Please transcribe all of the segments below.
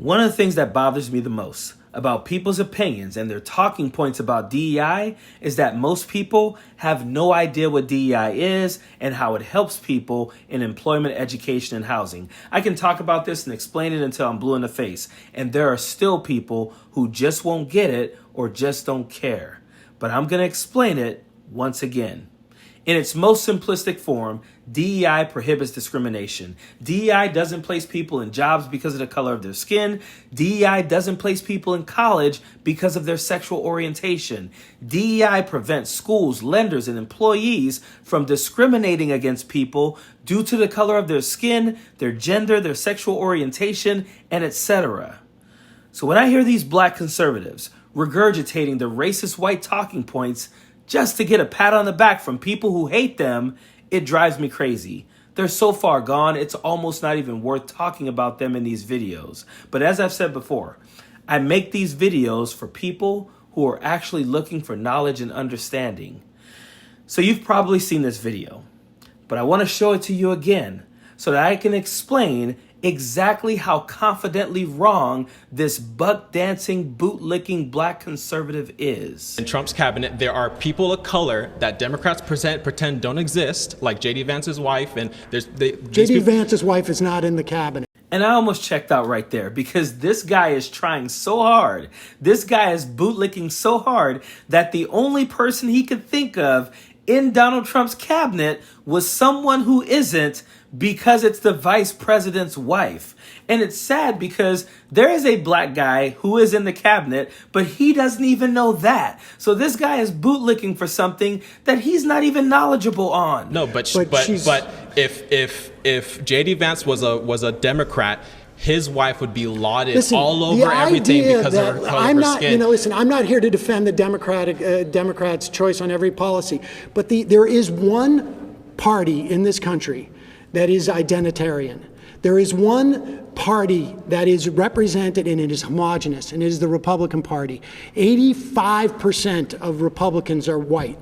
One of the things that bothers me the most about people's opinions and their talking points about DEI is that most people have no idea what DEI is and how it helps people in employment, education, and housing. I can talk about this and explain it until I'm blue in the face, and there are still people who just won't get it or just don't care. But I'm going to explain it once again. In its most simplistic form, DEI prohibits discrimination. DEI doesn't place people in jobs because of the color of their skin. DEI doesn't place people in college because of their sexual orientation. DEI prevents schools, lenders, and employees from discriminating against people due to the color of their skin, their gender, their sexual orientation, and etc. So when I hear these black conservatives regurgitating the racist white talking points just to get a pat on the back from people who hate them, it drives me crazy. They're so far gone, it's almost not even worth talking about them in these videos. But as I've said before, I make these videos for people who are actually looking for knowledge and understanding. So you've probably seen this video, but I want to show it to you again so that I can explain exactly how confidently wrong this buck-dancing, boot-licking black conservative is. In Trump's cabinet, there are people of color that Democrats pretend don't exist, like J.D. Vance's wife, and J.D. Vance's wife is not in the cabinet. And I almost checked out right there because this guy is trying so hard. This guy is bootlicking so hard that the only person he could think of in Donald Trump's cabinet was someone who isn't, because it's the vice president's wife. And it's sad because there is a black guy who is in the cabinet, but he doesn't even know that. So this guy is bootlicking for something that he's not even knowledgeable on. No, but if J.D. Vance was a Democrat, his wife would be lauded all over everything because of her color of her skin. Listen, I'm not here to defend the Democrats' choice on every policy, but there is one party in this country that is identitarian. There is one party that is represented and it is homogenous, and it is the Republican Party. 85% of Republicans are white.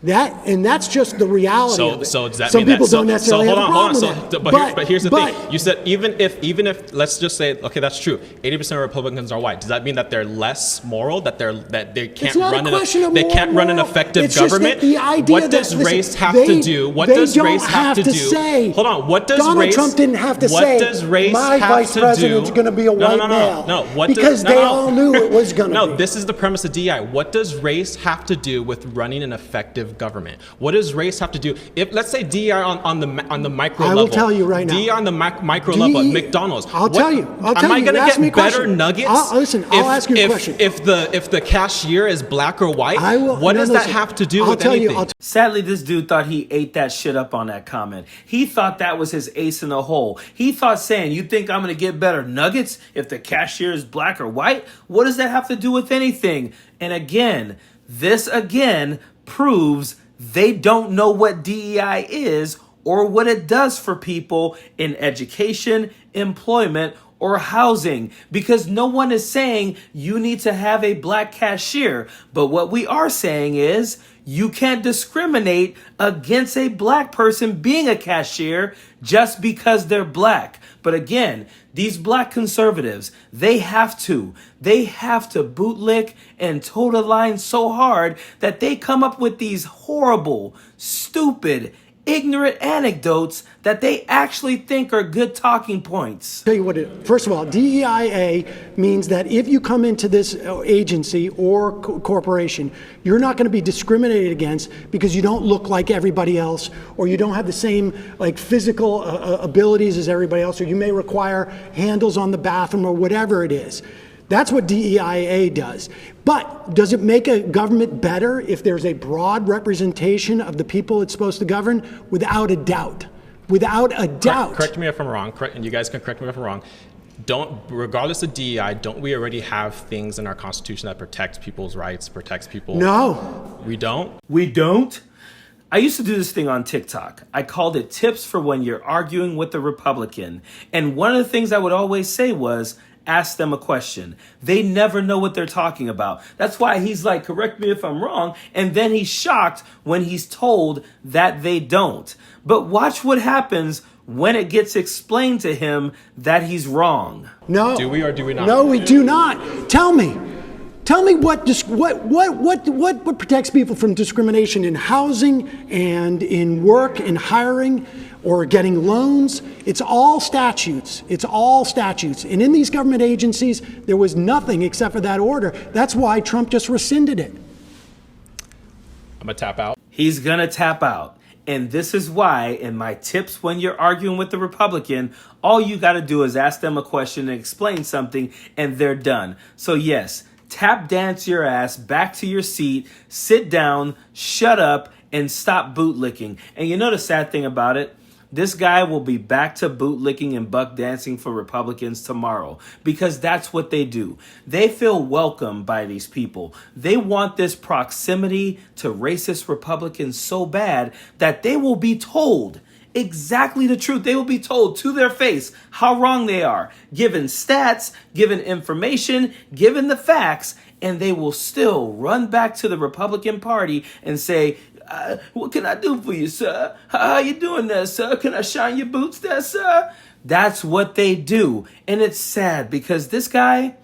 That's just the reality of it. So does that Some mean people that, don't necessarily have a problem with that. But here's the thing. You said even if let's just say, okay, that's true. 80% of Republicans are white. Does that mean that they're less moral? That they can't run an effective government? What does race have to do? What does race have to do? Hold on. What does Donald Trump didn't have to say my vice president's going to be a white male? No. Because they all knew it was going to be. No, this is the premise of DEI. What does race have to do with running an effective government? What does race have to do? If let's say DEI on the micro level, I will tell you right now. DEI on the micro level at McDonald's. I'll tell you. Am I going to get better nuggets? I'll ask you a question. If the cashier is black or white, what does that have to do with anything? Sadly, this dude thought he ate that shit up on that comment. He thought that was his ace in the hole. He thought saying, you think I'm going to get better nuggets if the cashier is black or white? What does that have to do with anything? And this again proves they don't know what DEI is or what it does for people in education, employment, or housing, because no one is saying you need to have a black cashier. But what we are saying is you can't discriminate against a black person being a cashier just because they're black. But again, these black conservatives, they have to bootlick and toe the line so hard that they come up with these horrible, stupid, ignorant anecdotes that they actually think are good talking points. Tell you what, first of all, DEIA means that if you come into this agency or corporation, you're not going to be discriminated against because you don't look like everybody else, or you don't have the same physical abilities as everybody else, or you may require handles on the bathroom or whatever it is. That's what DEIA does. But does it make a government better if there's a broad representation of the people it's supposed to govern? Without a doubt. Without a doubt. Correct me if I'm wrong, and you guys can correct me if I'm wrong. Regardless of DEI, don't we already have things in our Constitution that protect people's rights, protects people? No. We don't? We don't? I used to do this thing on TikTok. I called it tips for when you're arguing with a Republican. And one of the things I would always say was, ask them a question. They never know what they're talking about. That's why he's like, correct me if I'm wrong. And then he's shocked when he's told that they don't. But watch what happens when it gets explained to him that he's wrong. No. Do we or do we not? No, we do not. Tell me what protects people from discrimination in housing and in work and hiring or getting loans. It's all statutes. It's all statutes. And in these government agencies, there was nothing except for that order. That's why Trump just rescinded it. I'm gonna tap out. He's gonna tap out. And this is why, in my tips when you're arguing with the Republican, all you got to do is ask them a question and explain something, and they're done. So yes, tap dance your ass back to your seat, sit down, shut up, and stop bootlicking. And you know the sad thing about it? This guy will be back to bootlicking and buck dancing for Republicans tomorrow, because that's what they do. They feel welcome by these people. They want this proximity to racist Republicans so bad that they will be told exactly the truth. They will be told to their face how wrong they are, given stats, given information, given the facts, and they will still run back to the Republican Party and say, what can I do for you, sir? How you doing there, sir? Can I shine your boots there, sir? That's what they do. And it's sad because this guy,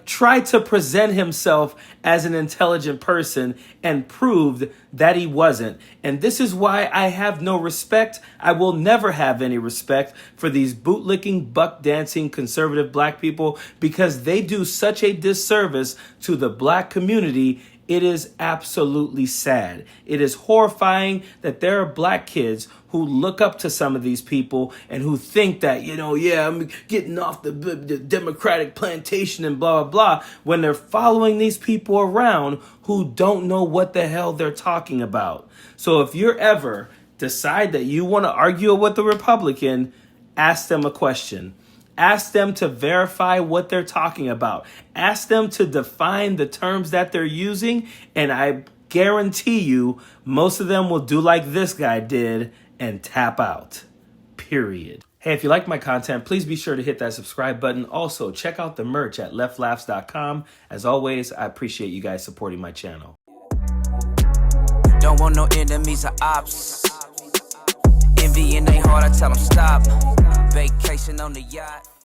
tried to present himself as an intelligent person and proved that he wasn't. And this is why I have no respect. I will never have any respect for these bootlicking, buck dancing, conservative black people, because they do such a disservice to the black community. It is absolutely sad. It is horrifying that there are black kids who look up to some of these people and who think that, I'm getting off the Democratic plantation and blah, blah, blah, when they're following these people around who don't know what the hell they're talking about. So if you're ever decide that you want to argue with a Republican, ask them a question. Ask them to verify what they're talking about. Ask them to define the terms that they're using, and I guarantee you most of them will do like this guy did and tap out. Period. Hey, if you like my content, please be sure to hit that subscribe button. Also, check out the merch at leftlaughs.com. As always, I appreciate you guys supporting my channel. Don't want no enemies or ops. Envy in they heart, I tell them stop. Vacation on the yacht.